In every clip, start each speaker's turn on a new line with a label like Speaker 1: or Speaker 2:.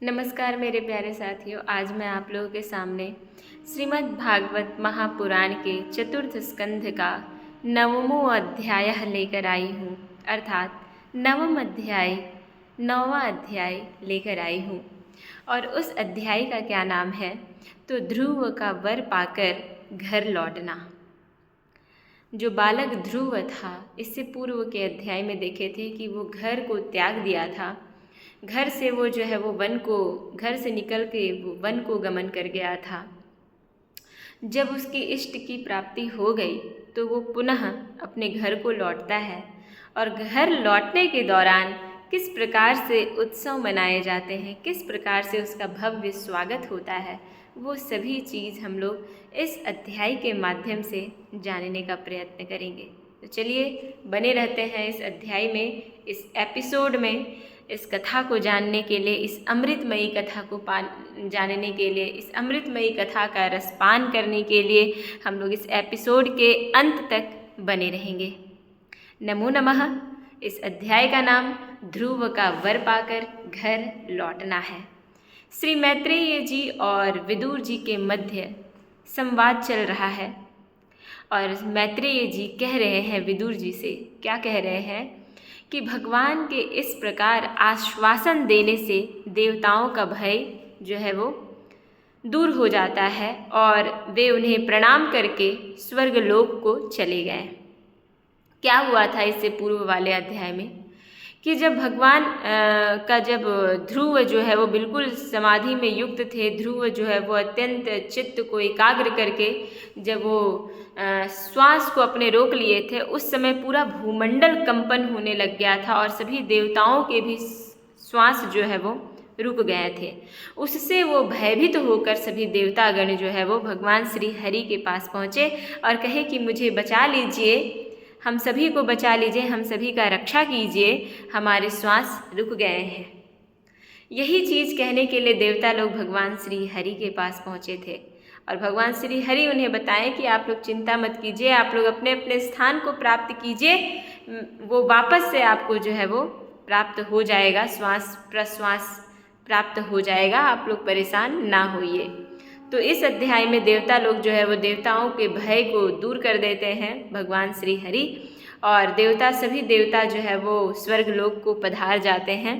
Speaker 1: नमस्कार मेरे प्यारे साथियों। आज मैं आप लोगों के सामने श्रीमद् भागवत महापुराण के चतुर्थ स्कंध का नवमो अध्याय लेकर आई हूँ, अर्थात नवम अध्याय, नौवां अध्याय लेकर आई हूँ। और उस अध्याय का क्या नाम है? तो ध्रुव का वर पाकर घर लौटना। जो बालक ध्रुव था, इससे पूर्व के अध्याय में देखे थे कि वो घर को त्याग दिया था। घर से वो जो है वो घर से निकल के वो वन को गमन कर गया था। जब उसकी इष्ट की प्राप्ति हो गई तो वो पुनः अपने घर को लौटता है। और घर लौटने के दौरान किस प्रकार से उत्सव मनाए जाते हैं, किस प्रकार से उसका भव्य स्वागत होता है, वो सभी चीज़ हम लोग इस अध्याय के माध्यम से जानने का प्रयत्न करेंगे। तो चलिए बने रहते हैं इस अध्याय में, इस एपिसोड में। इस कथा को जानने के लिए, इस अमृतमयी कथा को जानने के लिए, इस अमृतमयी कथा का रसपान करने के लिए हम लोग इस एपिसोड के अंत तक बने रहेंगे। नमो नमः। इस अध्याय का नाम ध्रुव का वर पाकर घर लौटना है। श्री मैत्रेय जी और विदुर जी के मध्य संवाद चल रहा है और मैत्रेय जी कह रहे हैं विदुर जी से, क्या कह रहे हैं कि भगवान के इस प्रकार आश्वासन देने से देवताओं का भय जो है वो दूर हो जाता है और वे उन्हें प्रणाम करके स्वर्गलोक को चले गए। क्या हुआ था इससे पूर्व वाले अध्याय में कि जब भगवान जब ध्रुव जो है वो बिल्कुल समाधि में युक्त थे, ध्रुव जो है वो अत्यंत चित्त को एकाग्र करके जब वो श्वास को अपने रोक लिए थे, उस समय पूरा भूमंडल कंपन होने लग गया था और सभी देवताओं के भी श्वास जो है वो रुक गए थे। उससे वो भयभीत होकर सभी देवतागण जो है वो भगवान श्री हरि के पास पहुँचे और कहे कि मुझे बचा लीजिए, हम सभी को बचा लीजिए, हम सभी का रक्षा कीजिए, हमारे श्वास रुक गए हैं। यही चीज़ कहने के लिए देवता लोग भगवान श्री हरि के पास पहुँचे थे और भगवान श्री हरि उन्हें बताएं कि आप लोग चिंता मत कीजिए, आप लोग अपने अपने स्थान को प्राप्त कीजिए, वो वापस से आपको जो है वो प्राप्त हो जाएगा, श्वास प्रश्वास प्राप्त हो जाएगा, आप लोग परेशान ना होइए। तो इस अध्याय में देवता लोग जो है वो देवताओं के भय को दूर कर देते हैं भगवान श्री हरि, और सभी देवता जो है वो स्वर्गलोक को पधार जाते हैं।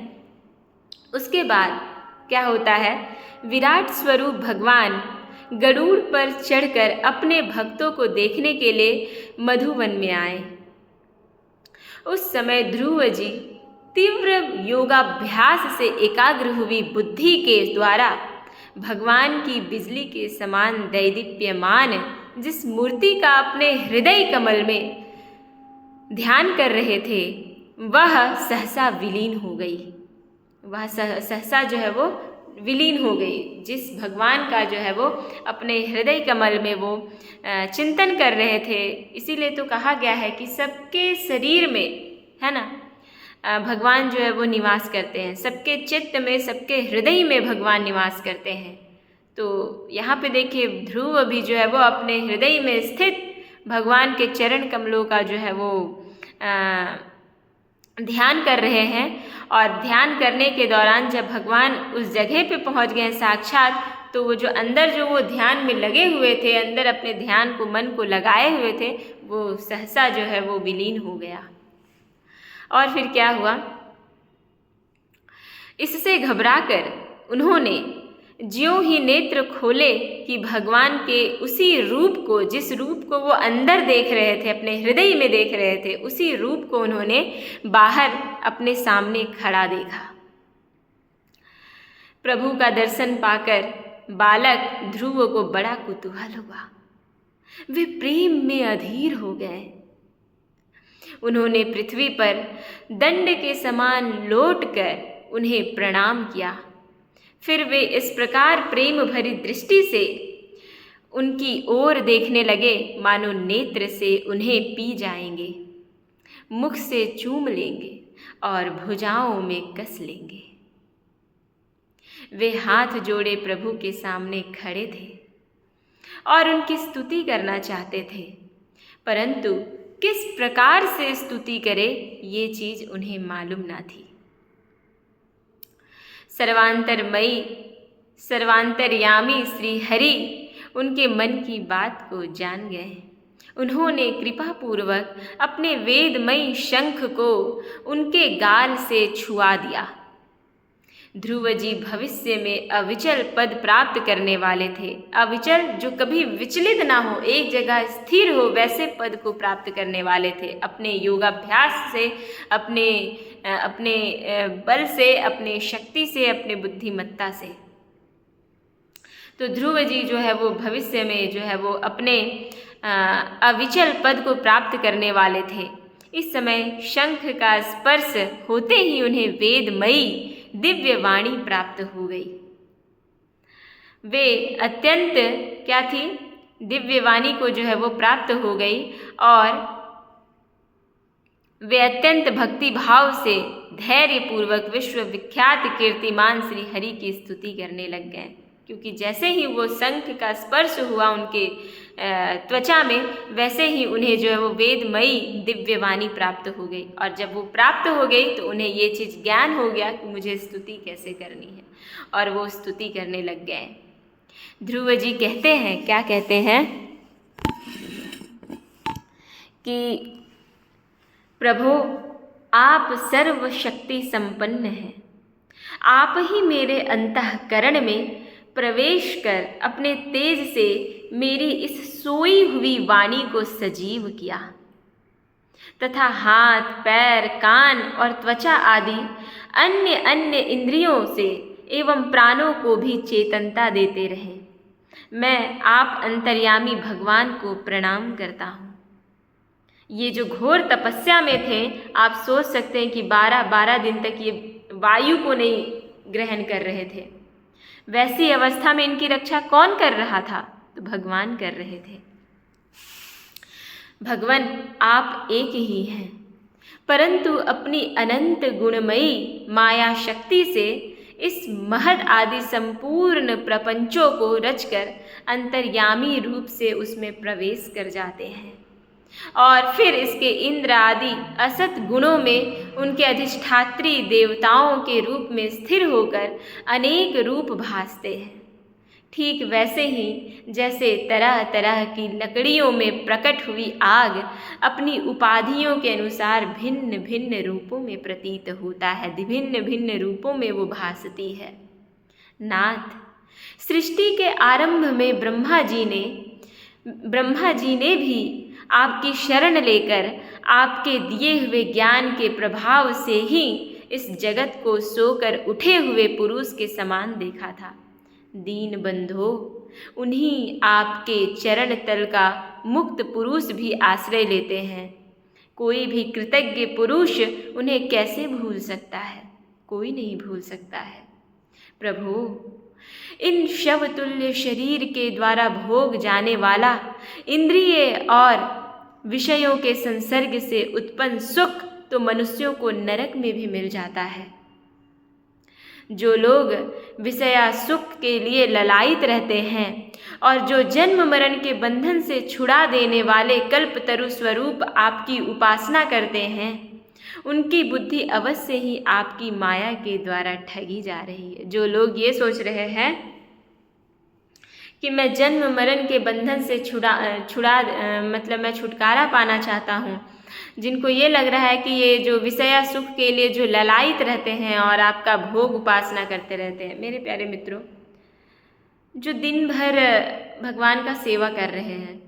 Speaker 1: उसके बाद क्या होता है, विराट स्वरूप भगवान गरुड़ पर चढ़कर अपने भक्तों को देखने के लिए मधुवन में आए। उस समय ध्रुव जी तीव्र योगाभ्यास से एकाग्र हुई बुद्धि के द्वारा भगवान की बिजली के समान दैदीप्यमान जिस मूर्ति का अपने हृदय कमल में ध्यान कर रहे थे, वह सहसा विलीन हो गई। वह सहसा जो है वो विलीन हो गई। जिस भगवान का जो है वो अपने हृदय कमल में वो चिंतन कर रहे थे, इसीलिए तो कहा गया है कि सबके शरीर में, है ना, भगवान जो है वो निवास करते हैं, सबके चित्त में, सबके हृदय में भगवान निवास करते हैं। तो यहाँ पे देखिए ध्रुव भी जो है वो अपने हृदय में स्थित भगवान के चरण कमलों का जो है वो ध्यान कर रहे हैं। और ध्यान करने के दौरान जब भगवान उस जगह पे पहुँच गए साक्षात, तो वो जो अंदर जो वो ध्यान में लगे हुए थे, अंदर अपने ध्यान को, मन को लगाए हुए थे, वो सहसा जो है वो विलीन हो गया। और फिर क्या हुआ, इससे घबराकर उन्होंने ज्यों ही नेत्र खोले कि भगवान के उसी रूप को, जिस रूप को वो अंदर देख रहे थे, अपने हृदय में देख रहे थे, उसी रूप को उन्होंने बाहर अपने सामने खड़ा देखा। प्रभु का दर्शन पाकर बालक ध्रुव को बड़ा कुतूहल हुआ। वे प्रेम में अधीर हो गए। उन्होंने पृथ्वी पर दंड के समान लौटकर उन्हें प्रणाम किया। फिर वे इस प्रकार प्रेम भरी दृष्टि से उनकी ओर देखने लगे मानो नेत्र से उन्हें पी जाएंगे, मुख से चूम लेंगे और भुजाओं में कस लेंगे। वे हाथ जोड़े प्रभु के सामने खड़े थे और उनकी स्तुति करना चाहते थे, परंतु किस प्रकार से स्तुति करे ये चीज़ उन्हें मालूम ना थी। सर्वांतरमयी सर्वांतर्यामी श्री हरि उनके मन की बात को जान गए। उन्होंने कृपापूर्वक अपने वेदमयी शंख को उनके गाल से छुआ दिया। ध्रुव जी भविष्य में अविचल पद प्राप्त करने वाले थे। अविचल जो कभी विचलित ना हो, एक जगह स्थिर हो, वैसे पद को प्राप्त करने वाले थे। अपने योगाभ्यास से, अपने बल से, अपने शक्ति से, अपने बुद्धिमत्ता से। तो ध्रुव जी जो है वो भविष्य में जो है वो अपने अविचल पद को प्राप्त करने वाले थे। इस समय शंख का स्पर्श होते ही उन्हें वेदमयी दिव्य वाणी प्राप्त हो गई। वे अत्यंत क्या थी, दिव्य वाणी को जो है वो प्राप्त हो गई और वे अत्यंत भक्ति भाव से धैर्य पूर्वक विश्व विख्यात कीर्तिमान श्री हरि की स्तुति करने लग गए। क्योंकि जैसे ही वो शंख का स्पर्श हुआ उनके त्वचा में, वैसे ही उन्हें जो है वो वेदमयी दिव्य वाणी प्राप्त हो गई। और जब वो प्राप्त हो गई तो उन्हें ये चीज़ ज्ञान हो गया कि मुझे स्तुति कैसे करनी है, और वो स्तुति करने लग गए। ध्रुव जी कहते हैं, क्या कहते हैं कि प्रभु आप सर्वशक्ति संपन्न हैं, आप ही मेरे अंतःकरण में प्रवेश कर अपने तेज से मेरी इस सोई हुई वाणी को सजीव किया तथा हाथ, पैर, कान और त्वचा आदि अन्य अन्य इंद्रियों से एवं प्राणों को भी चेतनता देते रहे। मैं आप अंतर्यामी भगवान को प्रणाम करता हूँ। ये जो घोर तपस्या में थे, आप सोच सकते हैं कि 12 दिन तक ये वायु को नहीं ग्रहण कर रहे थे। वैसी अवस्था में इनकी रक्षा कौन कर रहा था? तो भगवान कर रहे थे। भगवान आप एक ही हैं, परंतु अपनी अनंत गुणमयी माया शक्ति से इस महद आदि संपूर्ण प्रपंचों को रचकर अंतर्यामी रूप से उसमें प्रवेश कर जाते हैं और फिर इसके इंद्र आदि असत गुणों में उनके अधिष्ठात्री देवताओं के रूप में स्थिर होकर अनेक रूप भासते हैं। ठीक वैसे ही जैसे तरह तरह की लकड़ियों में प्रकट हुई आग अपनी उपाधियों के अनुसार भिन्न भिन्न रूपों में प्रतीत होता है, भिन्न भिन्न रूपों में वो भासती है। नाथ, सृष्टि के आरंभ में ब्रह्मा जी ने भी आपकी शरण लेकर आपके दिए हुए ज्ञान के प्रभाव से ही इस जगत को सोकर उठे हुए पुरुष के समान देखा था। दीन बंधो, उन्हीं आपके चरण तल का मुक्त पुरुष भी आश्रय लेते हैं। कोई भी कृतज्ञ पुरुष उन्हें कैसे भूल सकता है? कोई नहीं भूल सकता है। प्रभु, इन शवतुल्य शरीर के द्वारा भोग जाने वाला इंद्रिय और विषयों के संसर्ग से उत्पन्न सुख तो मनुष्यों को नरक में भी मिल जाता है। जो लोग विषया सुख के लिए ललायित रहते हैं और जो जन्म मरण के बंधन से छुड़ा देने वाले कल्पतरु स्वरूप आपकी उपासना करते हैं, उनकी बुद्धि अवश्य ही आपकी माया के द्वारा ठगी जा रही है। जो लोग ये सोच रहे हैं कि मैं जन्म मरण के बंधन से मतलब मैं छुटकारा पाना चाहता हूँ, जिनको ये लग रहा है कि ये जो विषया सुख के लिए जो ललायित रहते हैं और आपका भोग उपासना करते रहते हैं, मेरे प्यारे मित्रों, जो दिन भर भगवान का सेवा कर रहे हैं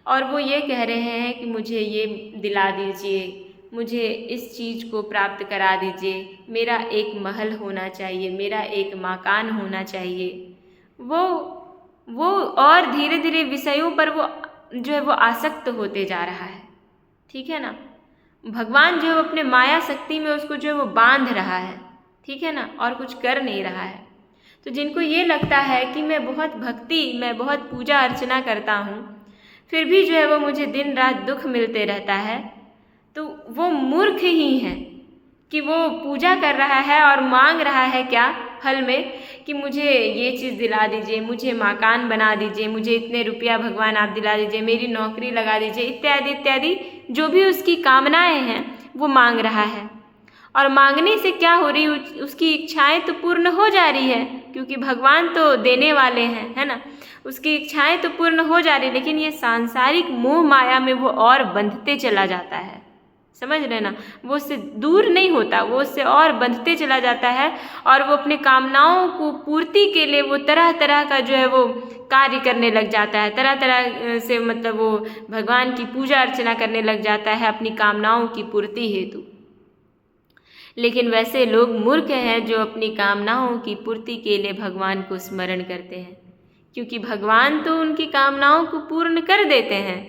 Speaker 1: और वो ये कह रहे हैं कि मुझे ये दिला दीजिए, मुझे इस चीज़ को प्राप्त करा दीजिए, मेरा एक महल होना चाहिए, मेरा एक मकान होना चाहिए, वो और धीरे धीरे विषयों पर वो जो है वो आसक्त होते जा रहा है। ठीक है ना? भगवान जो है अपने माया शक्ति में उसको जो है वो बांध रहा है। ठीक है ना? और कुछ कर नहीं रहा है। तो जिनको ये लगता है कि मैं बहुत पूजा अर्चना करता हूँ, फिर भी जो है वो मुझे दिन रात दुख मिलते रहता है, तो वो मूर्ख ही हैं कि वो पूजा कर रहा है और मांग रहा है क्या फल में कि मुझे ये चीज़ दिला दीजिए, मुझे मकान बना दीजिए, मुझे इतने रुपया भगवान आप दिला दीजिए, मेरी नौकरी लगा दीजिए, इत्यादि इत्यादि जो भी उसकी कामनाएं हैं वो मांग रहा है। और मांगने से क्या हो रही, उसकी इच्छाएं तो पूर्ण हो जा रही है, क्योंकि भगवान तो देने वाले हैं, है ना। उसकी इच्छाएं तो पूर्ण हो जा रही, लेकिन ये सांसारिक मोह माया में वो और बंधते चला जाता है। समझ रहे ना, वो उससे दूर नहीं होता, वो उससे और बंधते चला जाता है, और वो अपने कामनाओं को पूर्ति के लिए वो तरह तरह का जो है वो कार्य करने लग जाता है, तरह तरह से मतलब वो भगवान की पूजा अर्चना करने लग जाता है अपनी कामनाओं की पूर्ति हेतु। लेकिन वैसे लोग मूर्ख हैं जो अपनी कामनाओं की पूर्ति के लिए भगवान को स्मरण करते हैं, क्योंकि भगवान तो उनकी कामनाओं को पूर्ण कर देते हैं,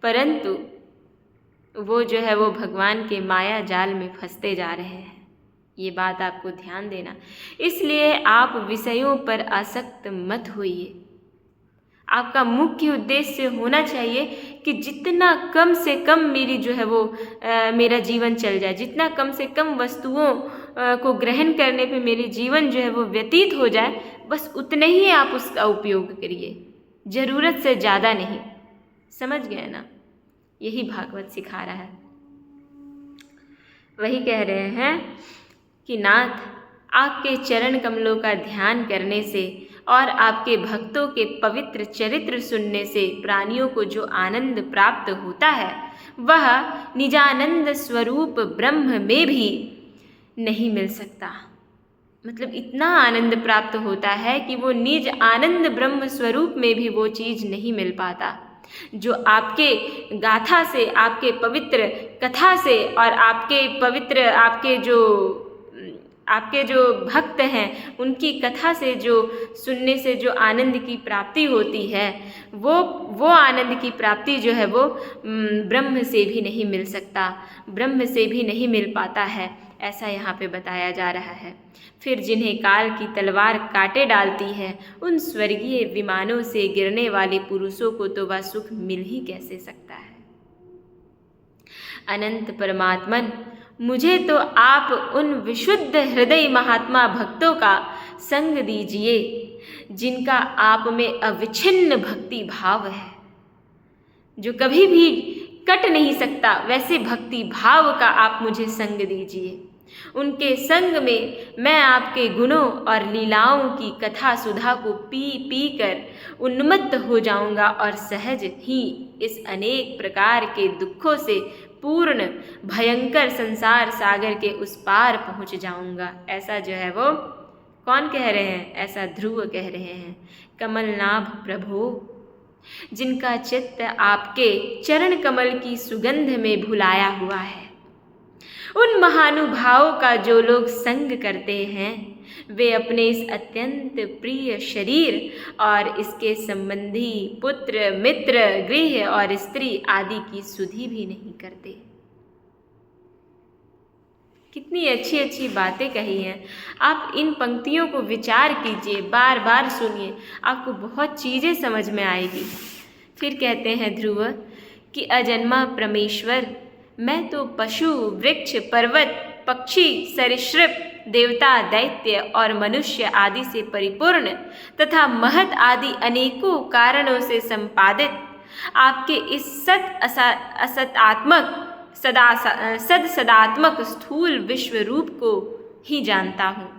Speaker 1: परंतु वो जो है वो भगवान के माया जाल में फंसते जा रहे हैं। ये बात आपको ध्यान देना। इसलिए आप विषयों पर आसक्त मत होइए। आपका मुख्य उद्देश्य होना चाहिए कि जितना कम से कम मेरी जो है वो मेरा जीवन चल जाए, जितना कम से कम वस्तुओं को ग्रहण करने पे मेरी जीवन जो है वो व्यतीत हो जाए, बस उतने ही आप उसका उपयोग करिए, ज़रूरत से ज़्यादा नहीं। समझ गए ना, यही भागवत सिखा रहा है। वही कह रहे हैं कि नाथ, आपके चरण कमलों का ध्यान करने से और आपके भक्तों के पवित्र चरित्र सुनने से प्राणियों को जो आनंद प्राप्त होता है, वह निजानंद स्वरूप ब्रह्म में भी नहीं मिल सकता। मतलब इतना आनंद प्राप्त होता है कि वो निज आनंद ब्रह्म स्वरूप में भी वो चीज़ नहीं मिल पाता, जो आपके गाथा से, आपके पवित्र कथा से और आपके पवित्र आपके जो भक्त हैं उनकी कथा से जो सुनने से जो आनंद की प्राप्ति होती है, वो आनंद की प्राप्ति जो है वो ब्रह्म से भी नहीं मिल सकता, ब्रह्म से भी नहीं मिल पाता है, ऐसा यहाँ पे बताया जा रहा है। फिर जिन्हें काल की तलवार काटे डालती है, उन स्वर्गीय विमानों से गिरने वाले पुरुषों को तो वह सुख मिल ही कैसे सकता है। अनंत परमात्मन, मुझे तो आप उन विशुद्ध हृदय महात्मा भक्तों का संग दीजिए जिनका आप में अविच्छिन्न भक्ति भाव है, जो कभी भी कट नहीं सकता, वैसे भक्ति भाव का आप मुझे संग दीजिए। उनके संग में मैं आपके गुणों और लीलाओं की कथा सुधा को पी पी कर उन्मत्त हो जाऊंगा और सहज ही इस अनेक प्रकार के दुखों से पूर्ण भयंकर संसार सागर के उस पार पहुंच जाऊंगा। ऐसा जो है वो कौन कह रहे हैं? ऐसा ध्रुव कह रहे हैं। कमलनाभ प्रभु, जिनका चित्त आपके चरण कमल की सुगंध में भुलाया हुआ है, उन महानुभावों का जो लोग संग करते हैं, वे अपने इस अत्यंत प्रिय शरीर और इसके संबंधी पुत्र मित्र गृह और स्त्री आदि की सुधि भी नहीं करते। कितनी अच्छी अच्छी बातें कही हैं। आप इन पंक्तियों को विचार कीजिए, बार बार सुनिए, आपको बहुत चीज़ें समझ में आएगी। फिर कहते हैं ध्रुव कि अजन्मा परमेश्वर, मैं तो पशु वृक्ष पर्वत पक्षी सरीसृप देवता दैत्य और मनुष्य आदि से परिपूर्ण तथा महत आदि अनेकों कारणों से संपादित आपके इस सदात्मक स्थूल विश्व रूप को ही जानता हूँ।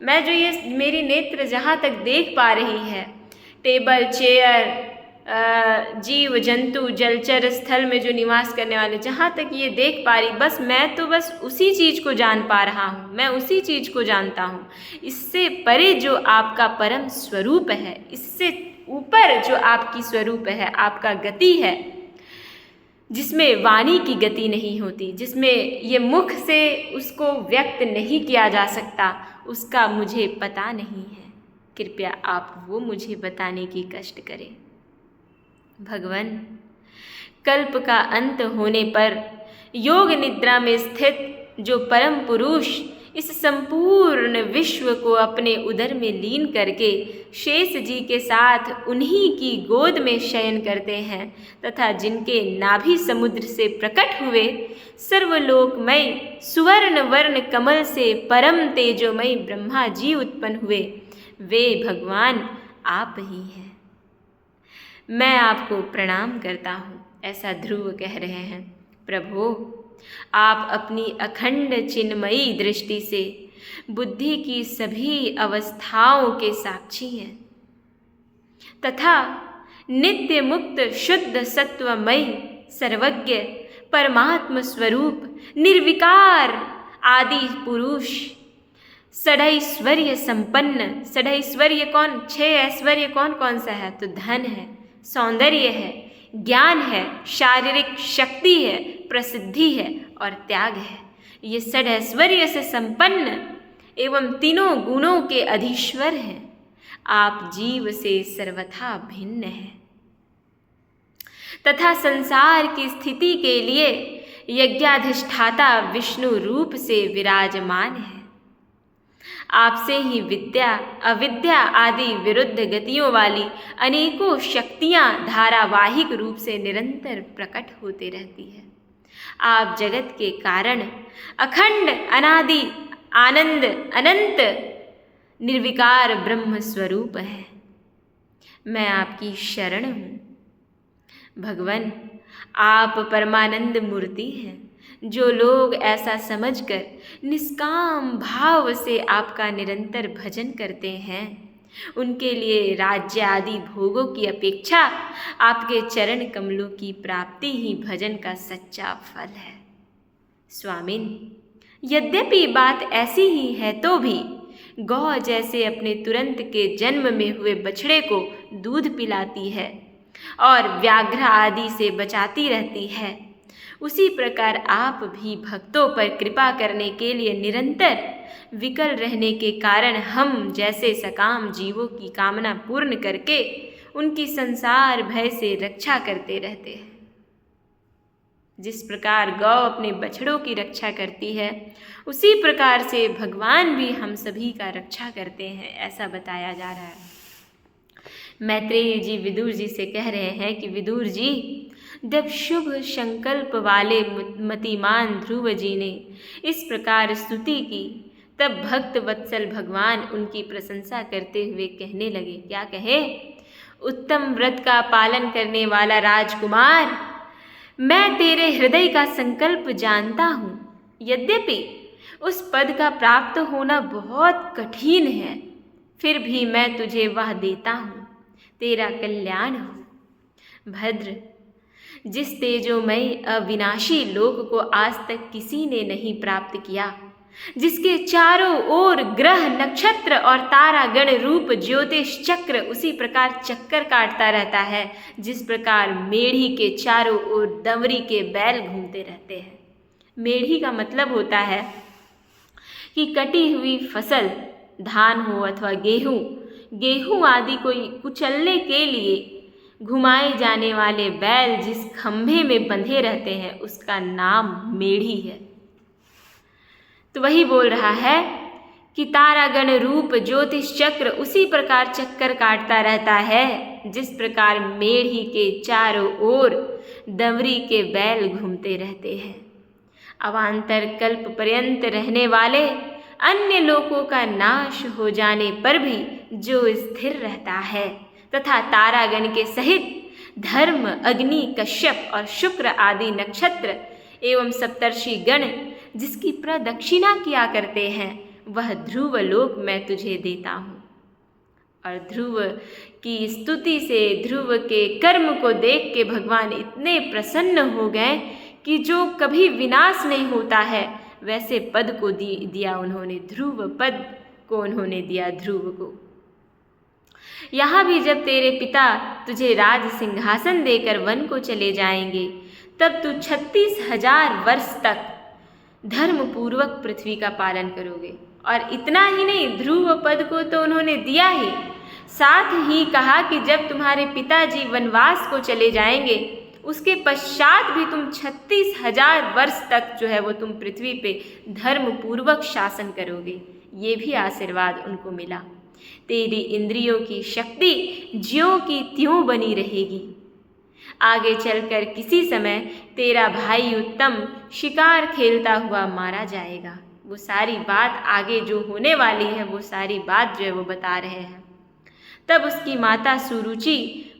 Speaker 1: मैं जो ये मेरी नेत्र जहाँ तक देख पा रही है, टेबल चेयर जीव जंतु जलचर स्थल में जो निवास करने वाले, जहाँ तक ये देख पा रही, मैं तो बस उसी चीज़ को जान पा रहा हूँ, मैं उसी चीज़ को जानता हूँ। इससे परे जो आपका परम स्वरूप है, इससे ऊपर जो आपकी स्वरूप है, आपका गति है, जिसमें वाणी की गति नहीं होती, जिसमें ये मुख से उसको व्यक्त नहीं किया जा सकता, उसका मुझे पता नहीं है। कृपया आप वो मुझे बताने की कष्ट करें। भगवान, कल्प का अंत होने पर योग निद्रा में स्थित जो परम पुरुष इस संपूर्ण विश्व को अपने उदर में लीन करके शेष जी के साथ उन्हीं की गोद में शयन करते हैं तथा जिनके नाभि समुद्र से प्रकट हुए सर्वलोकमय सुवर्ण वर्ण कमल से परम तेजोमय ब्रह्मा जी उत्पन्न हुए, वे भगवान आप ही हैं। मैं आपको प्रणाम करता हूँ। ऐसा ध्रुव कह रहे हैं। प्रभु, आप अपनी अखंड चिन्मयी दृष्टि से बुद्धि की सभी अवस्थाओं के साक्षी हैं तथा नित्य मुक्त शुद्ध सत्वमयी सर्वज्ञ परमात्म स्वरूप निर्विकार आदि पुरुष षडैश्वर्य संपन्न। षडैश्वर्य कौन, 6 ऐश्वर्य कौन कौन सा है? तो धन है, सौंदर्य है, ज्ञान है, शारीरिक शक्ति है, प्रसिद्धि है और त्याग है। ये षडैश्वर्य से संपन्न एवं तीनों गुणों के अधीश्वर हैं। आप जीव से सर्वथा भिन्न हैं तथा संसार की स्थिति के लिए यज्ञाधिष्ठाता विष्णु रूप से विराजमान है। आपसे ही विद्या अविद्या आदि विरुद्ध गतियों वाली अनेकों शक्तियाँ धारावाहिक रूप से निरंतर प्रकट होते रहती है। आप जगत के कारण अखंड अनादि आनंद अनंत निर्विकार ब्रह्म स्वरूप है। मैं आपकी शरण हूँ भगवान। आप परमानंद मूर्ति हैं। जो लोग ऐसा समझकर निष्काम भाव से आपका निरंतर भजन करते हैं, उनके लिए राज्य आदि भोगों की अपेक्षा आपके चरण कमलों की प्राप्ति ही भजन का सच्चा फल है। स्वामिन, यद्यपि बात ऐसी ही है तो भी गौ जैसे अपने तुरंत के जन्म में हुए बछड़े को दूध पिलाती है और व्याघ्र आदि से बचाती रहती है, उसी प्रकार आप भी भक्तों पर कृपा करने के लिए निरंतर विकल रहने के कारण हम जैसे सकाम जीवों की कामना पूर्ण करके उनकी संसार भय से रक्षा करते रहते हैं। जिस प्रकार गौ अपने बछड़ों की रक्षा करती है, उसी प्रकार से भगवान भी हम सभी का रक्षा करते हैं, ऐसा बताया जा रहा है। मैत्रेय जी विदुर जी से कह रहे हैं कि विदुर जी, जब शुभ संकल्प वाले मतिमान ध्रुव जी ने इस प्रकार स्तुति की, तब भक्त वत्सल भगवान उनकी प्रशंसा करते हुए कहने लगे। क्या कहे? उत्तम व्रत का पालन करने वाला राजकुमार, मैं तेरे हृदय का संकल्प जानता हूँ। यद्यपि उस पद का प्राप्त होना बहुत कठिन है, फिर भी मैं तुझे वह देता हूँ। तेरा कल्याण हो। भद्र, जिस तेजोमय अविनाशी लोक को आज तक किसी ने नहीं प्राप्त किया, जिसके चारों ओर ग्रह नक्षत्र और तारागण रूप ज्योतिष चक्र उसी प्रकार चक्कर काटता रहता है, जिस प्रकार मेढ़ी के चारों ओर दंवरी के बैल घूमते रहते हैं। मेढ़ी का मतलब होता है कि कटी हुई फसल, धान हो अथवा गेहूं आदि को कुचलने के लिए घुमाए जाने वाले बैल जिस खंभे में बंधे रहते हैं, उसका नाम मेढ़ी है। तो वही बोल रहा है कि तारागण रूप ज्योतिष चक्र उसी प्रकार चक्कर काटता रहता है, जिस प्रकार मेढ़ी के चारों ओर दंवरी के बैल घूमते रहते हैं। अवान्तर कल्प पर्यंत रहने वाले अन्य लोकों का नाश हो जाने पर भी जो स्थिर रहता है तथा तारागण के सहित धर्म, अग्नि, कश्यप और शुक्र आदि नक्षत्र एवं सप्तर्षि गण जिसकी प्रदक्षिणा किया करते हैं, वह ध्रुव लोक मैं तुझे देता हूँ। और ध्रुव की स्तुति से, ध्रुव के कर्म को देख के भगवान इतने प्रसन्न हो गए कि जो कभी विनाश नहीं होता है, वैसे पद को दिया उन्होंने, ध्रुव पद को उन्होंने दिया ध्रुव को। यहाँ भी जब तेरे पिता तुझे राज सिंहासन देकर वन को चले जाएंगे, तब तू 36,000 वर्ष तक धर्मपूर्वक पृथ्वी का पालन करोगे। और इतना ही नहीं, ध्रुव पद को तो उन्होंने दिया ही, साथ ही कहा कि जब तुम्हारे पिताजी वनवास को चले जाएंगे, उसके पश्चात भी तुम 36,000 वर्ष तक जो है वो तुम पृथ्वी पे धर्मपूर्वक शासन करोगे। ये भी आशीर्वाद उनको मिला। तेरी इंद्रियों की शक्ति ज्यों की त्यों बनी रहेगी। आगे चलकर किसी समय तेरा भाई उत्तम शिकार खेलता हुआ मारा जाएगा। वो सारी बात आगे जो होने वाली है, वो सारी बात जो है वो बता रहे हैं। तब उसकी माता सुरुचि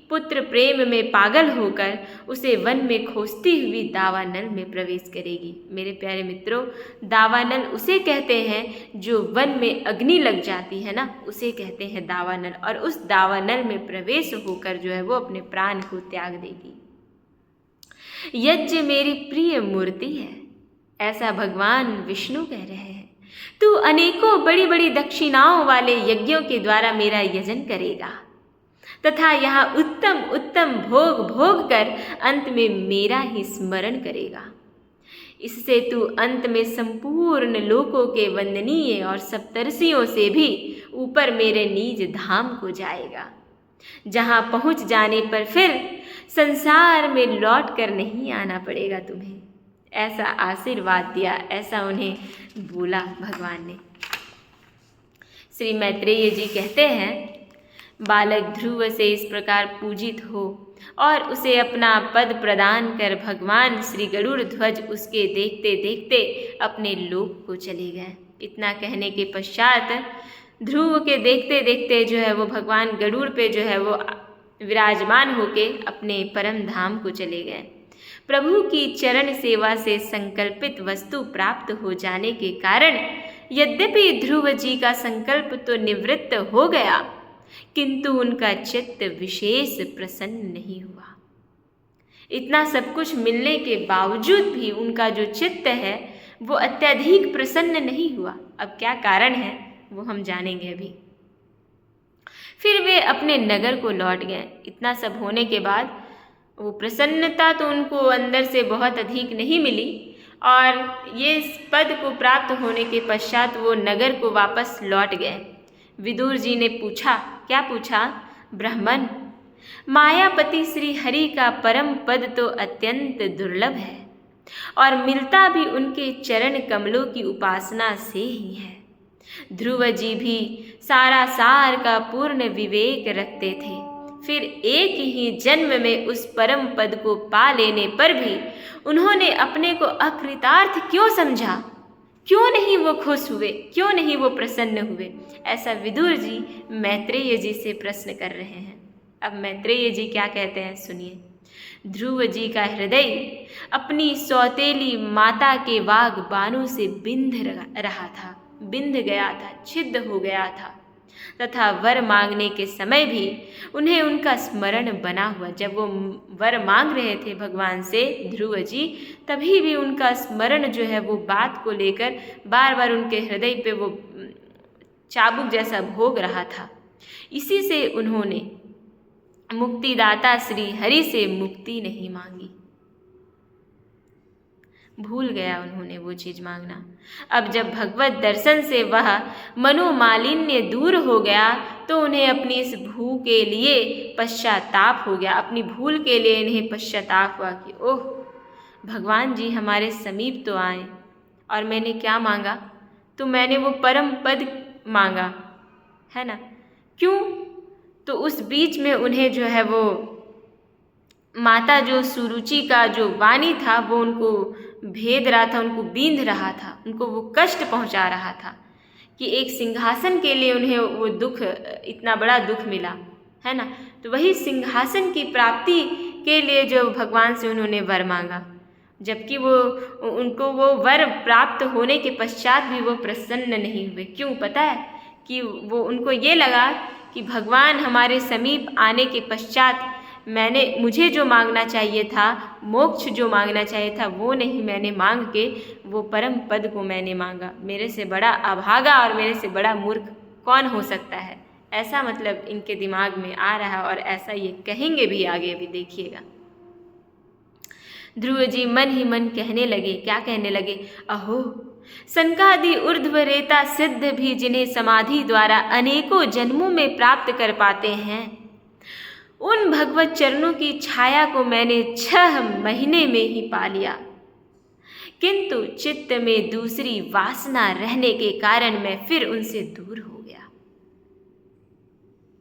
Speaker 1: पुत्र प्रेम में पागल होकर उसे वन में खोजती हुई दावानल में प्रवेश करेगी। मेरे प्यारे मित्रों, दावानल उसे कहते हैं जो वन में अग्नि लग जाती है ना, उसे कहते हैं दावानल। और उस दावानल में प्रवेश होकर जो है वो अपने प्राण को त्याग देगी। यज्ञ मेरी प्रिय मूर्ति है, ऐसा भगवान विष्णु कह रहे हैं। तू अनेकों बड़ी बड़ी दक्षिणाओं वाले यज्ञों के द्वारा मेरा यजन करेगा तथा यहाँ उत्तम उत्तम भोग भोग कर अंत में मेरा ही स्मरण करेगा। इससे तू अंत में संपूर्ण लोकों के वंदनीय और सप्तर्षियों से भी ऊपर मेरे निज धाम को जाएगा, जहाँ पहुँच जाने पर फिर संसार में लौट कर नहीं आना पड़ेगा तुम्हें। ऐसा आशीर्वाद दिया, ऐसा उन्हें बोला भगवान ने। श्री मैत्रेय जी कहते हैं, बालक ध्रुव से इस प्रकार पूजित हो और उसे अपना पद प्रदान कर भगवान श्री गरुड़ ध्वज उसके देखते देखते अपने लोक को चले गए। इतना कहने के पश्चात ध्रुव के देखते देखते जो है वो भगवान गरुड़ पे जो है वो विराजमान होके अपने परम धाम को चले गए। प्रभु की चरण सेवा से संकल्पित वस्तु प्राप्त हो जाने के कारण यद्यपि ध्रुव जी का संकल्प तो निवृत्त हो गया, किंतु उनका चित्त विशेष प्रसन्न नहीं हुआ। इतना सब कुछ मिलने के बावजूद भी उनका जो चित्त है वो अत्यधिक प्रसन्न नहीं हुआ। अब क्या कारण है वो हम जानेंगे अभी। फिर वे अपने नगर को लौट गए। इतना सब होने के बाद वो प्रसन्नता तो उनको अंदर से बहुत अधिक नहीं मिली और ये पद को प्राप्त होने के पश्चात वो नगर को वापस लौट गए। विदुर जी ने पूछा, क्या पूछा? ब्राह्मण, मायापति श्री हरि का परम पद तो अत्यंत दुर्लभ है और मिलता भी उनके चरण कमलों की उपासना से ही है। ध्रुव जी भी सारा सार का पूर्ण विवेक रखते थे, फिर एक ही जन्म में उस परम पद को पा लेने पर भी उन्होंने अपने को अकृतार्थ क्यों समझा? क्यों नहीं वो खुश हुए? क्यों नहीं वो प्रसन्न हुए? ऐसा विदुर जी मैत्रेय जी से प्रश्न कर रहे हैं। अब मैत्रेय जी क्या कहते हैं सुनिए। ध्रुव जी का हृदय अपनी सौतेली माता के वाग बाणों से बिंध गया था, छिद्र हो गया था तथा वर मांगने के समय भी उन्हें उनका स्मरण बना हुआ। जब वो वर मांग रहे थे भगवान से ध्रुव जी, तभी भी उनका स्मरण जो है वो बात को लेकर बार बार उनके हृदय पे वो चाबुक जैसा भोग रहा था। इसी से उन्होंने मुक्तिदाता श्री हरि से मुक्ति नहीं मांगी। भूल गया उन्होंने वो चीज़ मांगना। अब जब भगवत दर्शन से वह मनोमालिन्य दूर हो गया तो उन्हें अपनी इस भूल के लिए पश्चाताप हो गया। अपनी भूल के लिए इन्हें पश्चाताप हुआ कि ओह भगवान जी हमारे समीप तो आए और मैंने क्या मांगा? तो मैंने वो परम पद मांगा है ना। क्यों? तो उस बीच में उन्हें जो है वो माता जो सुरुचि का जो वाणी था वो उनको भेद रहा था, उनको बींध रहा था, उनको वो कष्ट पहुंचा रहा था कि एक सिंहासन के लिए उन्हें वो दुख, इतना बड़ा दुख मिला है ना। तो वही सिंहासन की प्राप्ति के लिए जो भगवान से उन्होंने वर मांगा, जबकि वो उनको वो वर प्राप्त होने के पश्चात भी वो प्रसन्न नहीं हुए। क्यों? पता है कि वो उनको ये लगा कि भगवान हमारे समीप आने के पश्चात मुझे जो मांगना चाहिए था, मोक्ष जो मांगना चाहिए था, वो नहीं मैंने मांग के वो परम पद को मैंने मांगा। मेरे से बड़ा अभागा और मेरे से बड़ा मूर्ख कौन हो सकता है? ऐसा मतलब इनके दिमाग में आ रहा है और ऐसा ये कहेंगे भी आगे, भी देखिएगा। ध्रुव जी मन ही मन कहने लगे, क्या कहने लगे? अहो संकादि ऊर्ध्व रेता सिद्ध भी जिन्हें समाधि द्वारा अनेकों जन्मों में प्राप्त कर पाते हैं, उन भगवत चरणों की छाया को मैंने 6 महीने में ही पा लिया, किंतु चित्त में दूसरी वासना रहने के कारण मैं फिर उनसे दूर हो गया।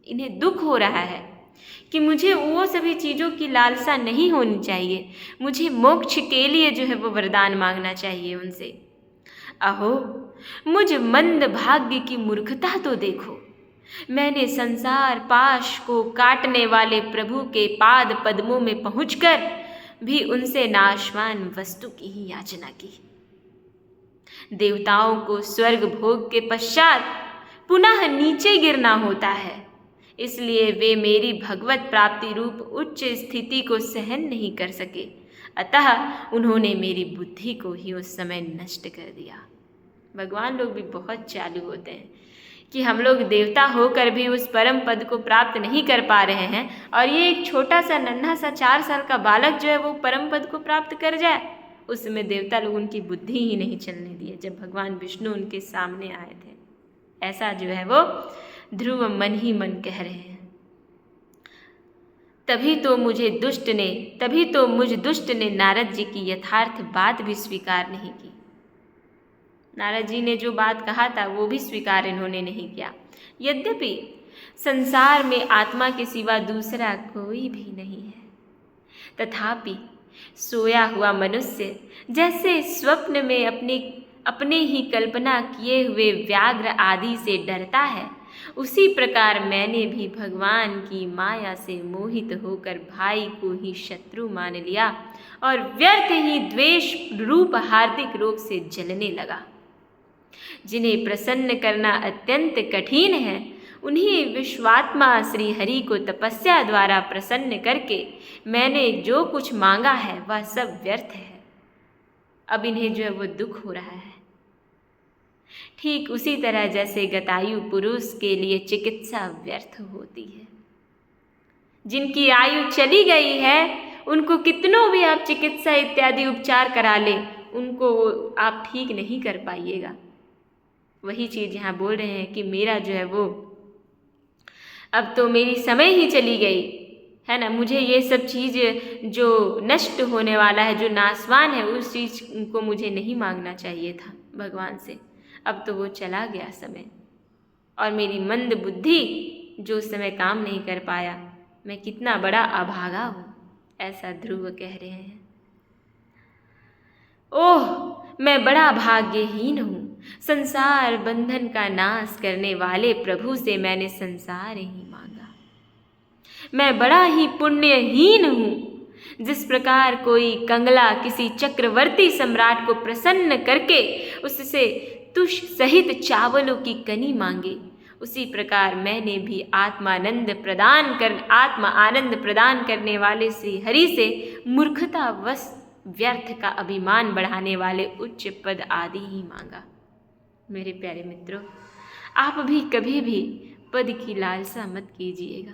Speaker 1: इन्हें दुख हो रहा है कि मुझे वो सभी चीज़ों की लालसा नहीं होनी चाहिए, मुझे मोक्ष के लिए जो है वो वरदान मांगना चाहिए उनसे। अहो मुझ मंद भाग्य की मूर्खता तो देखो, मैंने संसार पाश को काटने वाले प्रभु के पाद पद्मों में पहुंचकर भी उनसे नाशवान वस्तु की ही याचना की। देवताओं को स्वर्ग भोग के पश्चात पुनः नीचे गिरना होता है, इसलिए वे मेरी भगवत प्राप्ति रूप उच्च स्थिति को सहन नहीं कर सके, अतः उन्होंने मेरी बुद्धि को ही उस समय नष्ट कर दिया। भगवान लोग भी बहुत चालू होते हैं कि हम लोग देवता होकर भी उस परम पद को प्राप्त नहीं कर पा रहे हैं, और ये एक छोटा सा नन्हा सा 4 साल का बालक जो है वो परम पद को प्राप्त कर जाए। उस समय देवता लोग उनकी बुद्धि ही नहीं चलने दिए जब भगवान विष्णु उनके सामने आए थे। ऐसा जो है वो ध्रुव मन ही मन कह रहे हैं। तभी तो मुझ दुष्ट ने नारद जी की यथार्थ बात भी स्वीकार नहीं की। नारद जी ने जो बात कहा था वो भी स्वीकार इन्होंने नहीं किया। यद्यपि संसार में आत्मा के सिवा दूसरा कोई भी नहीं है, तथापि सोया हुआ मनुष्य जैसे स्वप्न में अपने ही कल्पना किए हुए व्याघ्र आदि से डरता है, उसी प्रकार मैंने भी भगवान की माया से मोहित होकर भाई को ही शत्रु मान लिया और व्यर्थ ही द्वेष रूप हार्दिक रोग से जलने लगा। जिन्हें प्रसन्न करना अत्यंत कठिन है, उन्हीं विश्वात्मा श्री हरि को तपस्या द्वारा प्रसन्न करके मैंने जो कुछ मांगा है वह सब व्यर्थ है। अब इन्हें जो है वो दुख हो रहा है। ठीक उसी तरह जैसे गतायु पुरुष के लिए चिकित्सा व्यर्थ होती है। जिनकी आयु चली गई है उनको कितनों भी आप चिकित्सा इत्यादि उपचार करा ले, उनको आप ठीक नहीं कर पाइएगा। वही चीज़ यहाँ बोल रहे हैं कि मेरा जो है वो अब तो मेरी समय ही चली गई है ना। मुझे ये सब चीज़ जो नष्ट होने वाला है, जो नाशवान है, उस चीज़ को मुझे नहीं मांगना चाहिए था भगवान से। अब तो वो चला गया समय, और मेरी मंद बुद्धि जो उस समय काम नहीं कर पाया, मैं कितना बड़ा अभागा हूँ, ऐसा ध्रुव कह रहे हैं। ओह, मैं बड़ा भाग्यहीन हूँ। संसार बंधन का नाश करने वाले प्रभु से मैंने संसार ही मांगा। मैं बड़ा ही पुण्यहीन हूँ। जिस प्रकार कोई कंगला किसी चक्रवर्ती सम्राट को प्रसन्न करके उससे तुष सहित चावलों की कनी मांगे, उसी प्रकार मैंने भी आत्मा आनंद प्रदान करने वाले श्री हरि से मूर्खता वश व्यर्थ का अभिमान बढ़ाने वाले उच्च पद आदि ही मांगा। मेरे प्यारे मित्रों, आप भी कभी भी पद की लालसा मत कीजिएगा,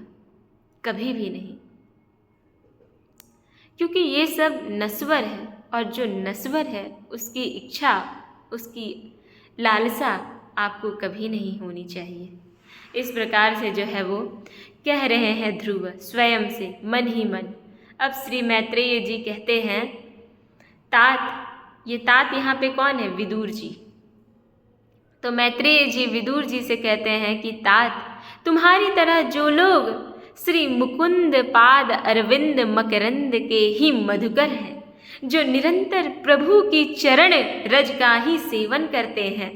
Speaker 1: कभी भी नहीं, क्योंकि ये सब नश्वर है, और जो नश्वर है उसकी इच्छा, उसकी लालसा आपको कभी नहीं होनी चाहिए। इस प्रकार से जो है वो कह रहे हैं ध्रुव स्वयं से मन ही मन। अब श्री मैत्रेय जी कहते हैं, तात, ये तात यहाँ पे कौन है? विदुर जी। तो मैत्रेय जी विदुर जी से कहते हैं कि तात, तुम्हारी तरह जो लोग श्री मुकुंद पाद अरविंद मकरंद के ही मधुकर हैं, जो निरंतर प्रभु की चरण रज का ही सेवन करते हैं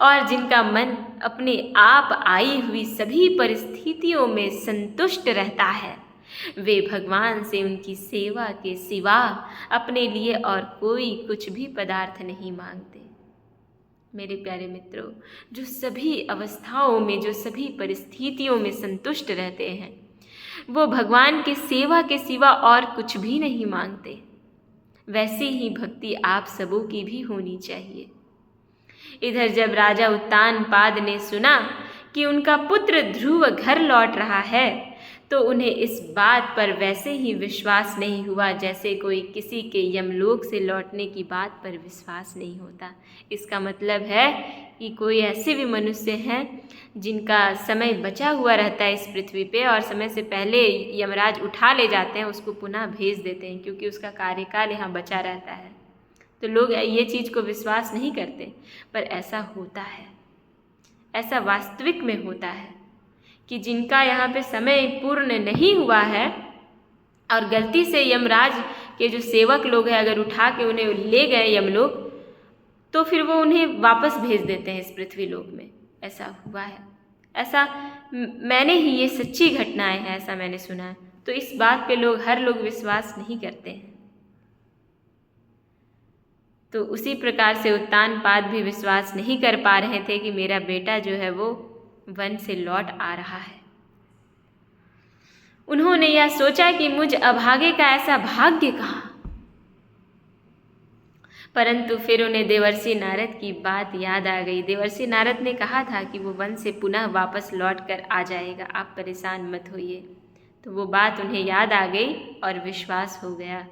Speaker 1: और जिनका मन अपने आप आई हुई सभी परिस्थितियों में संतुष्ट रहता है, वे भगवान से उनकी सेवा के सिवा अपने लिए और कोई कुछ भी पदार्थ नहीं मांगते। मेरे प्यारे मित्रों, जो सभी अवस्थाओं में, जो सभी परिस्थितियों में संतुष्ट रहते हैं, वो भगवान की सेवा के सिवा और कुछ भी नहीं मांगते। वैसी ही भक्ति आप सबों की भी होनी चाहिए। इधर जब राजा उत्तानपाद ने सुना कि उनका पुत्र ध्रुव घर लौट रहा है, तो उन्हें इस बात पर वैसे ही विश्वास नहीं हुआ जैसे कोई किसी के यमलोक से लौटने की बात पर विश्वास नहीं होता। इसका मतलब है कि कोई ऐसे भी मनुष्य हैं जिनका समय बचा हुआ रहता है इस पृथ्वी पे, और समय से पहले यमराज उठा ले जाते हैं, उसको पुनः भेज देते हैं, क्योंकि उसका कार्यकाल यहाँ बचा रहता है। तो लोग ये चीज़ को विश्वास नहीं करते, पर ऐसा होता है, ऐसा वास्तविक में होता है कि जिनका यहाँ पे समय पूर्ण नहीं हुआ है और गलती से यमराज के जो सेवक लोग हैं अगर उठा के उन्हें ले गए यमलोक, तो फिर वो उन्हें वापस भेज देते हैं इस पृथ्वी लोक में। ऐसा हुआ है, ऐसा मैंने ही ये सच्ची घटनाएं हैं, ऐसा मैंने सुना है। तो इस बात पे हर लोग विश्वास नहीं करते हैं। तो उसी प्रकार से उत्तानपाद भी विश्वास नहीं कर पा रहे थे कि मेरा बेटा जो है वो वन से लौट आ रहा है। उन्होंने यह सोचा कि मुझ अभागे का ऐसा भाग्य कहाँ। परंतु फिर उन्हें देवर्षि नारद की बात याद आ गई। देवर्षि नारद ने कहा था कि वो वन से पुनः वापस लौट कर आ जाएगा, आप परेशान मत होइए। तो वो बात उन्हें याद आ गई और विश्वास हो गया।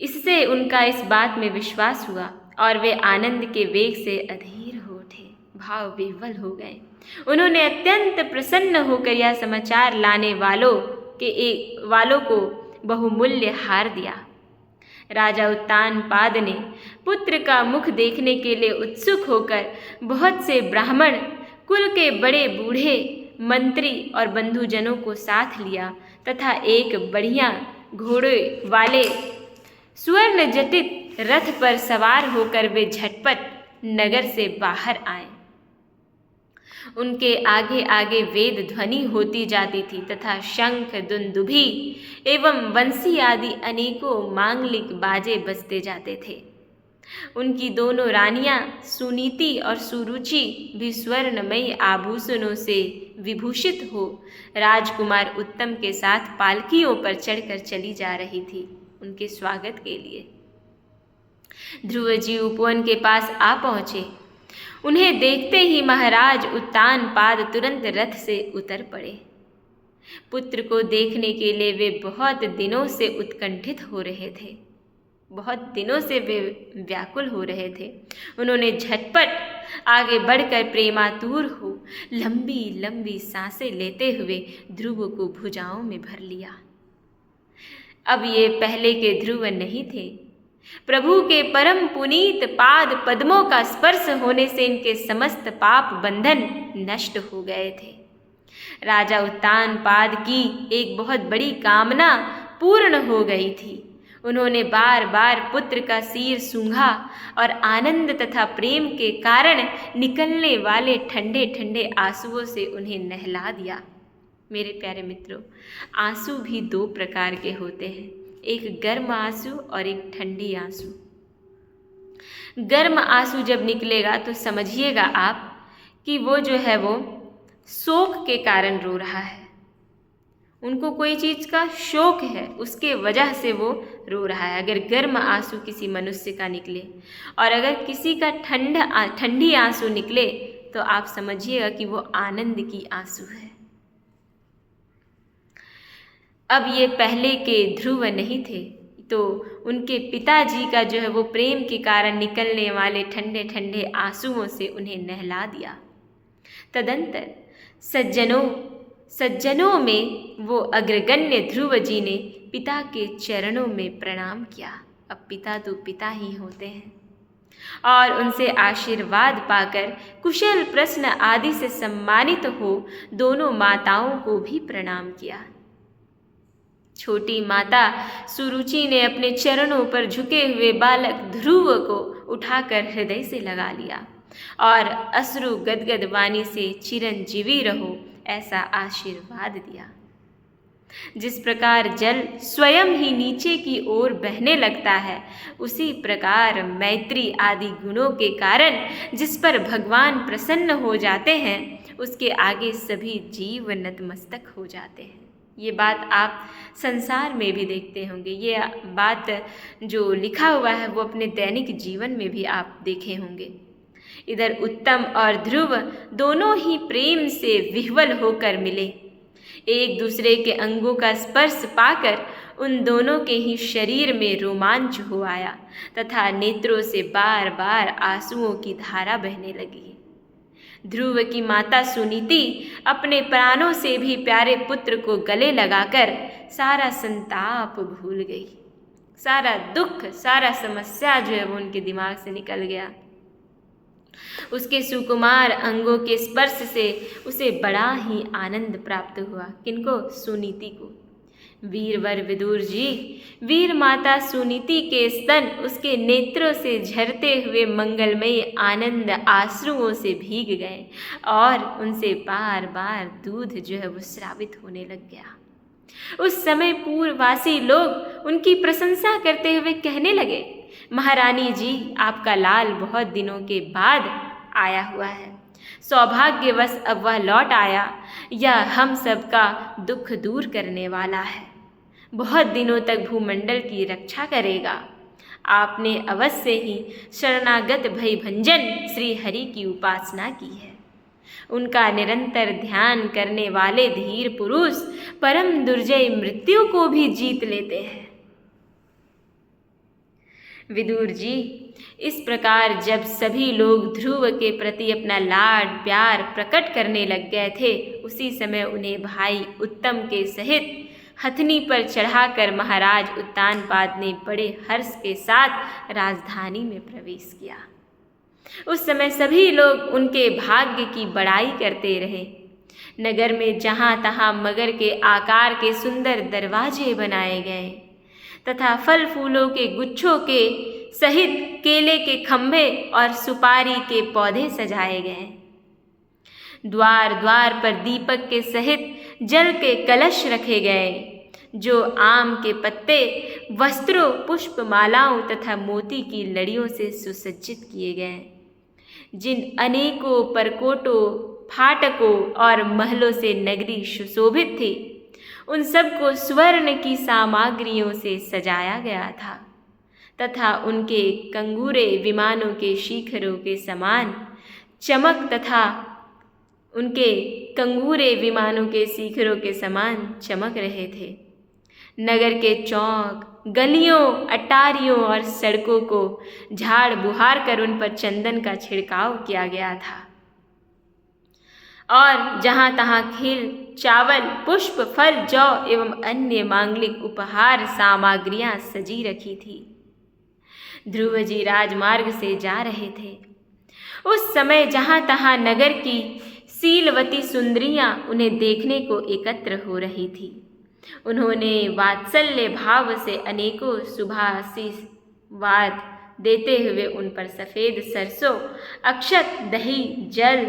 Speaker 1: इससे उनका इस बात में विश्वास हुआ और वे आनंद के वेग से अधीर हो उठे, भाव विह्वल हो गए। उन्होंने अत्यंत प्रसन्न होकर यह समाचार लाने वालों को बहुमूल्य हार दिया। राजा उत्तानपाद ने पुत्र का मुख देखने के लिए उत्सुक होकर बहुत से ब्राह्मण कुल के बड़े बूढ़े मंत्री और बंधुजनों को साथ लिया तथा एक बढ़िया घोड़े वाले स्वर्ण जटित रथ पर सवार होकर वे झटपट नगर से बाहर आए। उनके आगे आगे वेद ध्वनि होती जाती थी तथा शंख, दुंदुभी एवं बंसी आदि अनेकों मांगलिक बाजे बजते जाते थे। उनकी दोनों रानियां सुनीति और सुरुचि भी स्वर्णमयी आभूषणों से विभूषित हो राजकुमार उत्तम के साथ पालकियों पर चढ़कर चली जा रही थी उनके स्वागत के लिए। ध्रुव जी उपवन के पास आ पहुँचे। उन्हें देखते ही महाराज उत्तानपाद तुरंत रथ से उतर पड़े। पुत्र को देखने के लिए वे बहुत दिनों से उत्कंठित हो रहे थे, बहुत दिनों से वे व्याकुल हो रहे थे। उन्होंने झटपट आगे बढ़कर प्रेमातुर हो लंबी लंबी सांसें लेते हुए ध्रुव को भुजाओं में भर लिया। अब ये पहले के ध्रुव नहीं थे। प्रभु के परम पुनीत पाद पद्मों का स्पर्श होने से इनके समस्त पाप बंधन नष्ट हो गए थे। राजा उत्तानपाद की एक बहुत बड़ी कामना पूर्ण हो गई थी। उन्होंने बार बार पुत्र का सिर सूंघा और आनंद तथा प्रेम के कारण निकलने वाले ठंडे ठंडे आंसुओं से उन्हें नहला दिया। मेरे प्यारे मित्रों, आंसू भी दो प्रकार के होते हैं, एक गर्म आंसू और एक ठंडी आंसू। गर्म आंसू जब निकलेगा तो समझिएगा आप कि वो जो है वो शोक के कारण रो रहा है। उनको कोई चीज़ का शोक है, उसके वजह से वो रो रहा है। अगर गर्म आंसू किसी मनुष्य का निकले और अगर किसी का ठंडी आंसू निकले तो आप समझिएगा कि वो आनंद की आंसू है। अब ये पहले के ध्रुव नहीं थे, तो उनके पिताजी का जो है वो प्रेम के कारण निकलने वाले ठंडे ठंडे आंसुओं से उन्हें नहला दिया। तदंतर सज्जनों में वो अग्रगण्य ध्रुव जी ने पिता के चरणों में प्रणाम किया। अब पिता तो पिता ही होते हैं, और उनसे आशीर्वाद पाकर कुशल प्रश्न आदि से सम्मानित हो दोनों माताओं को भी प्रणाम किया। छोटी माता सुरुचि ने अपने चरणों पर झुके हुए बालक ध्रुव को उठाकर हृदय से लगा लिया और अश्रु गदगद वाणी से चिरंजीवी रहो ऐसा आशीर्वाद दिया। जिस प्रकार जल स्वयं ही नीचे की ओर बहने लगता है, उसी प्रकार मैत्री आदि गुणों के कारण जिस पर भगवान प्रसन्न हो जाते हैं, उसके आगे सभी जीव नतमस्तक हो जाते हैं। ये बात आप संसार में भी देखते होंगे। ये बात जो लिखा हुआ है वो अपने दैनिक जीवन में भी आप देखे होंगे। इधर उत्तम और ध्रुव दोनों ही प्रेम से विह्वल होकर मिले। एक दूसरे के अंगों का स्पर्श पाकर उन दोनों के ही शरीर में रोमांच हो आया तथा नेत्रों से बार बार आंसुओं की धारा बहने लगी। ध्रुव की माता सुनीति अपने प्राणों से भी प्यारे पुत्र को गले लगाकर सारा संताप भूल गई। सारा दुख, सारा समस्या जो है वो उनके दिमाग से निकल गया। उसके सुकुमार अंगों के स्पर्श से उसे बड़ा ही आनंद प्राप्त हुआ। किनको? सुनीति को। वीरवर विदुर जी, वीर माता सुनीति के स्तन उसके नेत्रों से झरते हुए मंगलमयी आनंद आंसुओं से भीग गए और उनसे बार बार दूध जो है वो स्रावित होने लग गया। उस समय पूर्ववासी लोग उनकी प्रशंसा करते हुए कहने लगे, महारानी जी, आपका लाल बहुत दिनों के बाद आया हुआ है। सौभाग्यवश अब वह लौट आया, यह हम सबका दुख दूर करने वाला है। बहुत दिनों तक भूमंडल की रक्षा करेगा। आपने अवश्य ही शरणागत भयभंजन श्री हरि की उपासना की है। उनका निरंतर ध्यान करने वाले धीर पुरुष परम दुर्जय मृत्यु को भी जीत लेते हैं। विदुर जी, इस प्रकार जब सभी लोग ध्रुव के प्रति अपना लाड प्यार प्रकट करने लग गए थे, उसी समय उन्हें भाई उत्तम के सहित हथनी पर चढ़ाकर महाराज उत्तानपाद ने बड़े हर्ष के साथ राजधानी में प्रवेश किया। उस समय सभी लोग उनके भाग्य की बड़ाई करते रहे। नगर में जहाँ तहाँ मगर के आकार के सुंदर दरवाजे बनाए गए तथा फल फूलों के गुच्छों के सहित केले के खंभे और सुपारी के पौधे सजाए गए। द्वार द्वार पर दीपक के सहित जल के कलश रखे गए, जो आम के पत्ते, वस्त्रों, पुष्प मालाओं तथा मोती की लड़ियों से सुसज्जित किए गए। जिन अनेकों परकोटों, फाटकों और महलों से नगरी सुशोभित थी, उन सबको स्वर्ण की सामग्रियों से सजाया गया था तथा उनके कंगूरे विमानों के शिखरों के समान चमक तथा उनके कंगूरे विमानों के शिखरों के समान चमक रहे थे। नगर के चौक, गलियों, अटारियों और सड़कों को झाड़ बुहार कर उन पर चंदन का छिड़काव किया गया था और जहाँ तहाँ खील, चावल, पुष्प, फल, जौ एवं अन्य मांगलिक उपहार सामग्रियाँ सजी रखी थी। ध्रुव जी राजमार्ग से जा रहे थे। उस समय जहाँ तहाँ नगर की शीलवती सुंदरियाँ उन्हें देखने को एकत्र हो रही थी। उन्होंने वात्सल्य भाव से अनेकों शुभाशीर्वाद देते हुए उन पर सफ़ेद सरसों, अक्षत, दही, जल,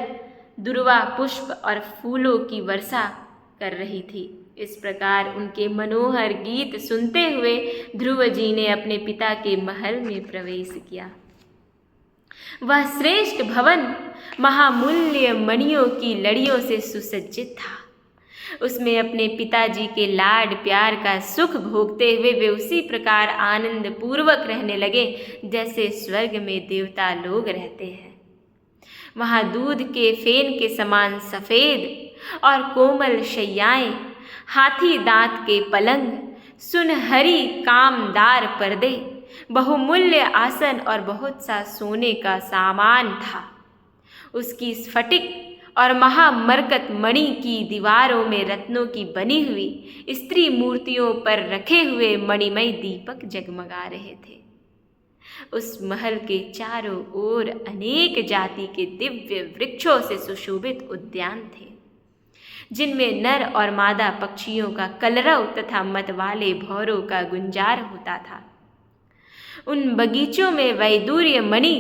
Speaker 1: दुर्वा, पुष्प और फूलों की वर्षा कर रही थी। इस प्रकार उनके मनोहर गीत सुनते हुए ध्रुव जी ने अपने पिता के महल में प्रवेश किया। वह श्रेष्ठ भवन महामूल्य मणियों की लड़ियों से सुसज्जित था। उसमें अपने पिताजी के लाड प्यार का सुख भोगते हुए वे उसी प्रकार आनंद पूर्वक रहने लगे जैसे स्वर्ग में देवता लोग रहते हैं। वहाँ दूध के फेन के समान सफ़ेद और कोमल शैयाएं, हाथी दांत के पलंग, सुनहरी कामदार पर्दे, बहुमूल्य आसन और बहुत सा सोने का सामान था। उसकी स्फटिक और महामरकत मणि की दीवारों में रत्नों की बनी हुई स्त्री मूर्तियों पर रखे हुए मणिमय दीपक जगमगा रहे थे। उस महल के चारों ओर अनेक जाति के दिव्य वृक्षों से सुशोभित उद्यान थे, जिनमें नर और मादा पक्षियों का कलरव तथा मतवाले भौरों का गुंजार होता था। उन बगीचों में वैदूर्य मणि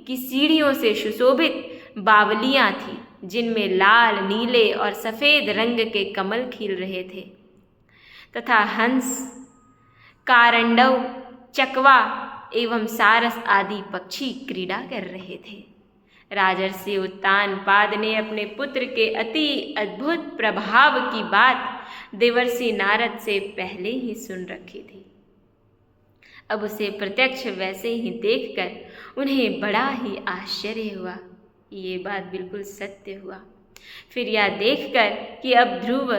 Speaker 1: की सीढ़ियों से सुशोभित बावलियाँ थीं, जिनमें लाल, नीले और सफ़ेद रंग के कमल खिल रहे थे तथा हंस, कारंडव, चकवा एवं सारस आदि पक्षी क्रीड़ा कर रहे थे। राजर्षि उत्तानपाद ने अपने पुत्र के अति अद्भुत प्रभाव की बात देवर्षि नारद से पहले ही सुन रखी थी। अब उसे प्रत्यक्ष वैसे ही देखकर उन्हें बड़ा ही आश्चर्य हुआ। ये बात बिल्कुल सत्य हुआ। फिर यह देखकर कि अब ध्रुव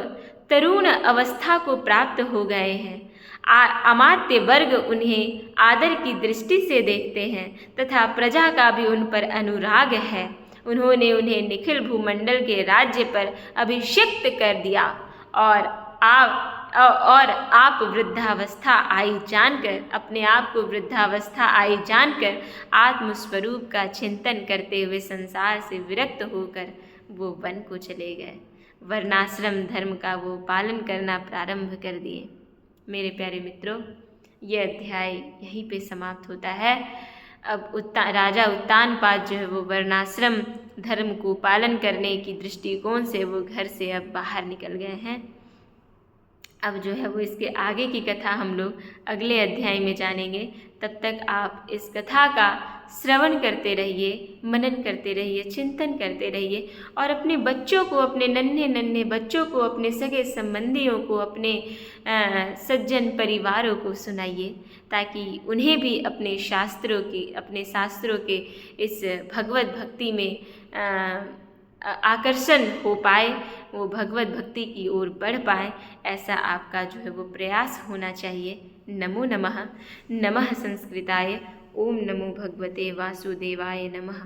Speaker 1: तरुण अवस्था को प्राप्त हो गए हैं, अमात्य वर्ग उन्हें आदर की दृष्टि से देखते हैं तथा प्रजा का भी उन पर अनुराग है, उन्होंने उन्हें निखिल भूमंडल के राज्य पर अभिषिक्त कर दिया और आप वृद्धावस्था आई जानकर, अपने आप को वृद्धावस्था आई जानकर आत्मस्वरूप का चिंतन करते हुए संसार से विरक्त होकर वो वन को चले गए। वर्णाश्रम धर्म का वो पालन करना प्रारंभ कर दिए। मेरे प्यारे मित्रों, यह अध्याय यहीं पे समाप्त होता है। अब राजा उत्तानपाद जो है वो वर्णाश्रम धर्म को पालन करने की दृष्टिकोण से वो घर से अब बाहर निकल गए हैं। अब जो है वो इसके आगे की कथा हम लोग अगले अध्याय में जानेंगे। तब तक आप इस कथा का श्रवण करते रहिए, मनन करते रहिए, चिंतन करते रहिए और अपने बच्चों को, अपने नन्हे नन्हे बच्चों को, अपने सगे संबंधियों को, अपने सज्जन परिवारों को सुनाइए, ताकि उन्हें भी अपने शास्त्रों के इस भगवत भक्ति में आकर्षण हो पाए, वो भगवत भक्ति की ओर बढ़ पाए। ऐसा आपका जो है वो प्रयास होना चाहिए। नमो नमः। नमः संस्कृताय। ओम नमो भगवते वासुदेवाय नमः।